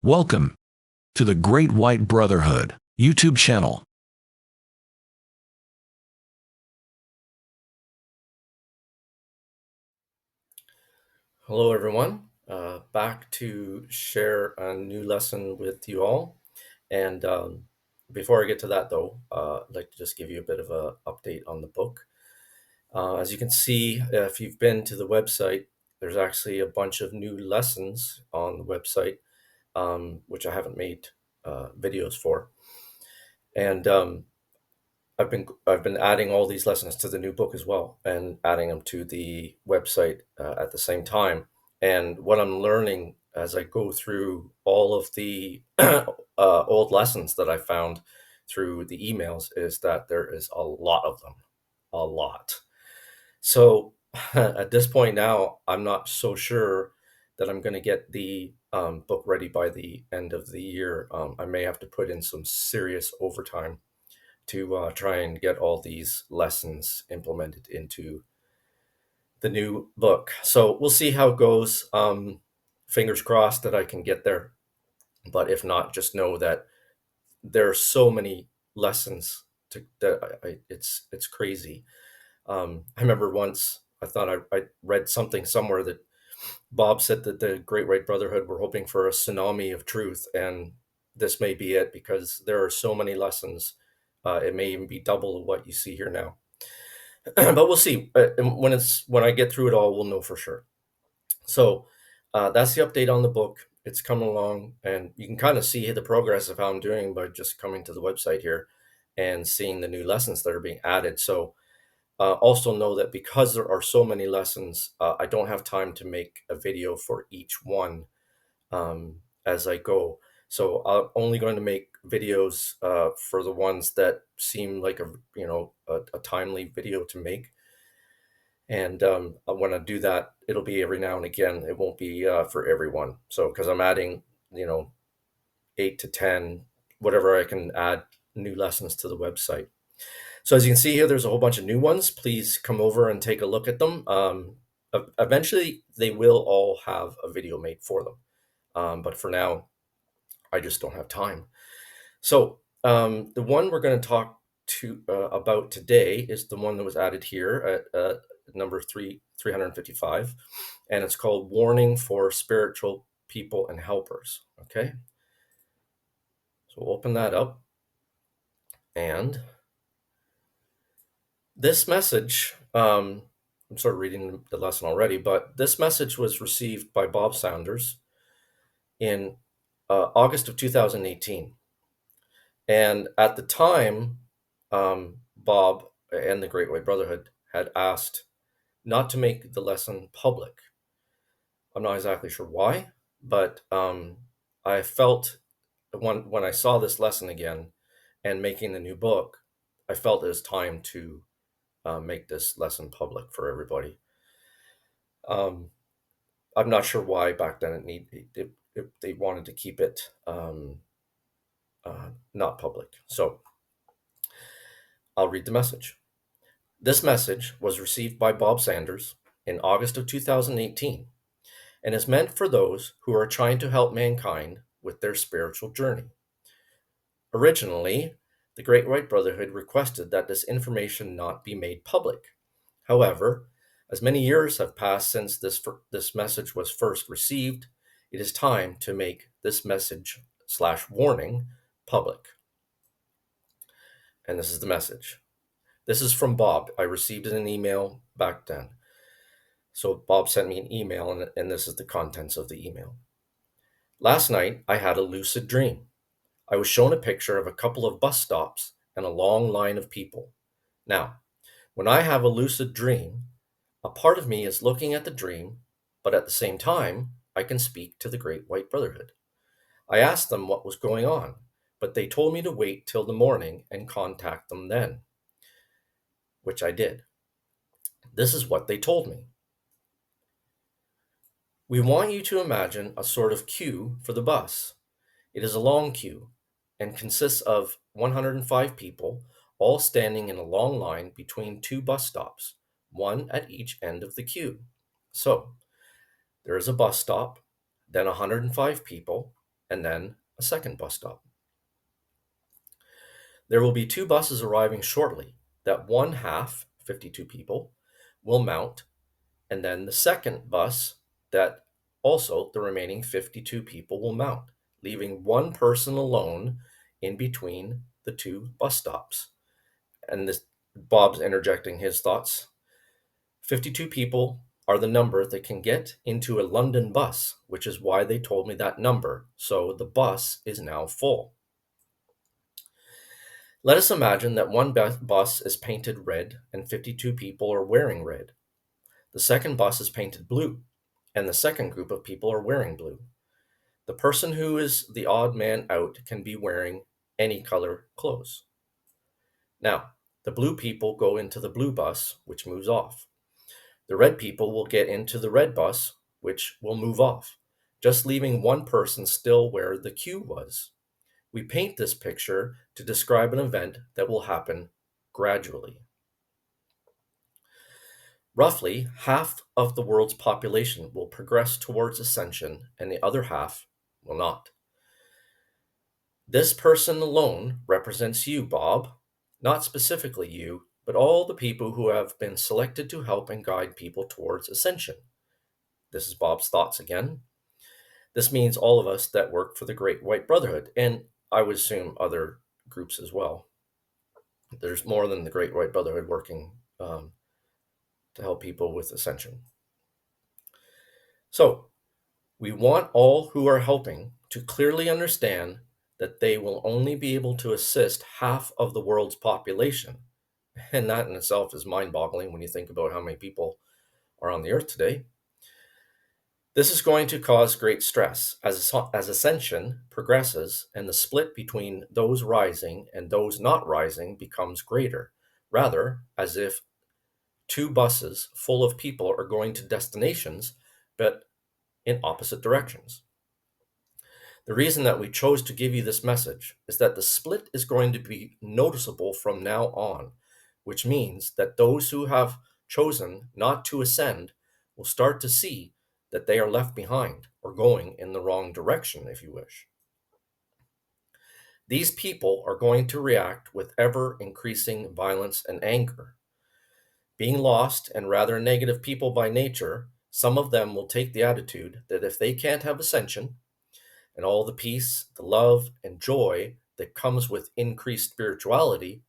Welcome to the Great White Brotherhood YouTube channel. Hello everyone, back to share a new lesson with you all. And before I get to that though, I'd like to just give you a bit of an update on the book. As you can see, if you've been to the website, there's actually a bunch of new lessons on the website, which I haven't made videos for. And I've been adding all these lessons to the new book as well, and adding them to the website at the same time. And what I'm learning as I go through all of the old lessons that I found through the emails is that there is a lot of them, a lot. So at this point now, I'm not so sure that I'm going to get the book ready by the end of the year. I may have to put in some serious overtime to try and get all these lessons implemented into the new book. So we'll see how it goes. Fingers crossed that I can get there. But if not, just know that there are so many lessons that it's crazy. I remember once I thought I read something somewhere that Bob said that the Great White Brotherhood were hoping for a tsunami of truth, and this may be it because there are so many lessons. It may even be double of what you see here now, but we'll see. And when I get through it all, we'll know for sure. So that's the update on the book. It's coming along, and you can kind of see the progress of how I'm doing by just coming to the website here and seeing the new lessons that are being added. So also know that because there are so many lessons, I don't have time to make a video for each one as I go. So I'm only going to make videos for the ones that seem like a timely video to make. And when I do that, it'll be every now and again. It won't be for everyone. So because I'm adding, 8 to 10, whatever I can add new lessons to the website. So as you can see here, there's a whole bunch of new ones. Please come over and take a look at them. Eventually, they will all have a video made for them. But for now, I just don't have time. So the one we're going to talk about today is the one that was added here at number 355, and it's called "Warning for Spiritual People and Helpers." Okay, so we'll open that up, and this message. I'm sort of reading the lesson already, but this message was received by Bob Saunders in August of 2018. And at the time, Bob and the Great White Brotherhood had asked not to make the lesson public. I'm not exactly sure why, but I felt when I saw this lesson again and making the new book, I felt it was time to make this lesson public for everybody. Um, I'm not sure why back then they wanted to keep it not public. So I'll read the message. This message was received by Bob Sanders in August of 2018 and is meant for those who are trying to help mankind with their spiritual journey. Originally, the Great White Brotherhood requested that this information not be made public. However, as many years have passed since this message was first received, it is time to make this message/warning public. And this is the message. This is from Bob. I received it in an email back then. So Bob sent me an email, and this is the contents of the email. Last night, I had a lucid dream. I was shown a picture of a couple of bus stops and a long line of people. Now, when I have a lucid dream, a part of me is looking at the dream, but at the same time, I can speak to the Great White Brotherhood. I asked them what was going on, but they told me to wait till the morning and contact them then, which I did. This is what they told me. We want you to imagine a sort of queue for the bus. It is a long queue and consists of 105 people, all standing in a long line between two bus stops, one at each end of the queue. So, there is a bus stop, then 105 people, and then a second bus stop. There will be 2 buses arriving shortly that one half, 52 people, will mount, and then the second bus that also the remaining 52 people will mount, leaving one person alone in between the 2 bus stops. And this Bob's interjecting his thoughts. 52 people are the number that can get into a London bus, which is why they told me that number. So the bus is now full. Let us imagine that one bus is painted red and 52 people are wearing red. The second bus is painted blue, and the second group of people are wearing blue. The person who is the odd man out can be wearing any color clothes. Now, the blue people go into the blue bus, which moves off. The red people will get into the red bus, which will move off, just leaving one person still where the queue was. We paint this picture to describe an event that will happen gradually. Roughly half of the world's population will progress towards ascension, and the other half will not. This person alone represents you, Bob. Not specifically you, but all the people who have been selected to help and guide people towards ascension. This is Bob's thoughts again. This means all of us that work for the Great White Brotherhood, and I would assume other groups as well. There's more than the Great White Brotherhood working to help people with ascension. So, we want all who are helping to clearly understand that they will only be able to assist half of the world's population. And that in itself is mind boggling when you think about how many people are on the earth today. This is going to cause great stress as ascension progresses and the split between those rising and those not rising becomes greater, rather, as if 2 buses full of people are going to destinations, but in opposite directions. The reason that we chose to give you this message is that the split is going to be noticeable from now on, which means that those who have chosen not to ascend will start to see that they are left behind or going in the wrong direction, if you wish. These people are going to react with ever increasing violence and anger. Being lost and rather negative people by nature, some of them will take the attitude that if they can't have ascension and all the peace, the love, and joy that comes with increased spirituality,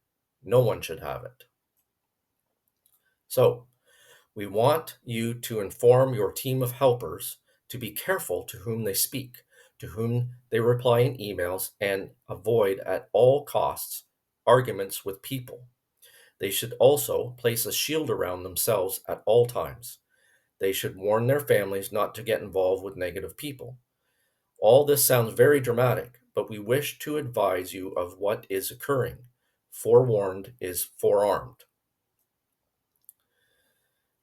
no one should have it. So, we want you to inform your team of helpers to be careful to whom they speak, to whom they reply in emails, and avoid at all costs arguments with people. They should also place a shield around themselves at all times. They should warn their families not to get involved with negative people. All this sounds very dramatic, but we wish to advise you of what is occurring. Forewarned is forearmed.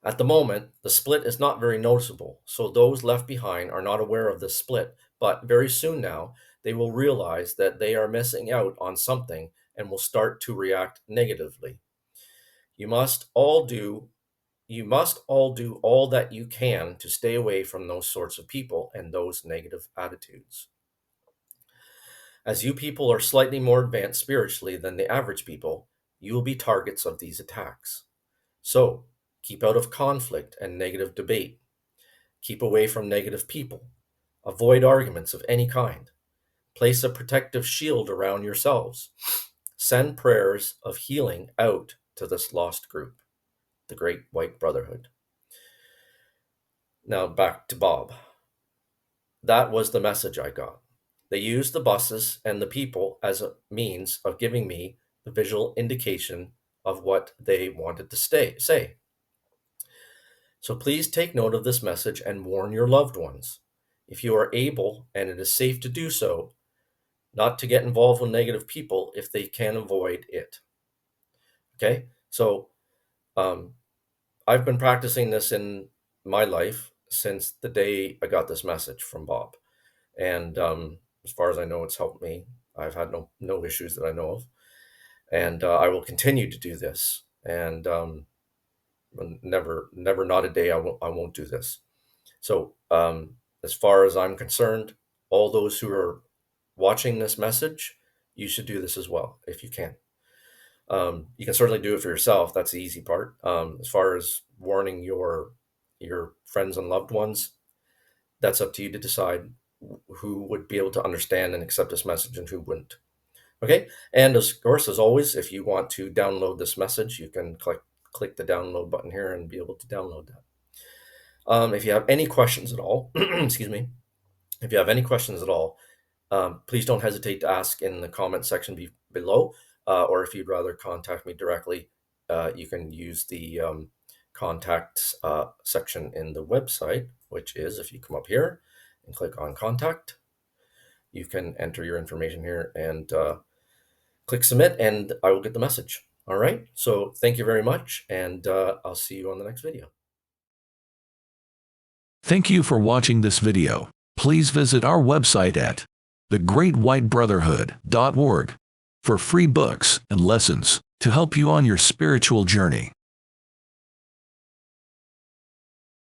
At the moment, the split is not very noticeable, so those left behind are not aware of this split, but very soon now, they will realize that they are missing out on something and will start to react negatively. You must all do all that you can to stay away from those sorts of people and those negative attitudes. As you people are slightly more advanced spiritually than the average people, you will be targets of these attacks. So, keep out of conflict and negative debate. Keep away from negative people. Avoid arguments of any kind. Place a protective shield around yourselves. Send prayers of healing out to this lost group, the Great White Brotherhood. Now back to Bob. That was the message I got. They used the buses and the people as a means of giving me the visual indication of what they wanted to say. So please take note of this message and warn your loved ones, if you are able and it is safe to do so, not to get involved with negative people if they can avoid it. Okay? So I've been practicing this in my life since the day I got this message from Bob. And as far as I know, it's helped me. I've had no issues that I know of. And I will continue to do this. And never not a day I won't do this. So as far as I'm concerned, all those who are watching this message, you should do this as well if you can. You can certainly do it for yourself. That's the easy part. As far as warning your friends and loved ones, that's up to you to decide who would be able to understand and accept this message and who wouldn't. Okay, and of course, as always, if you want to download this message, you can click the download button here and be able to download that. If you have any questions at all, excuse me, if you have any questions at all, please don't hesitate to ask in the comment section below, or if you'd rather contact me directly, you can use the contact section in the website, which is, if you come up here and click on contact, you can enter your information here and click submit, and I will get the message. All right, so thank you very much, and I'll see you on the next video. Thank you for watching this video. Please visit our website at thegreatwhitebrotherhood.org for free books and lessons to help you on your spiritual journey.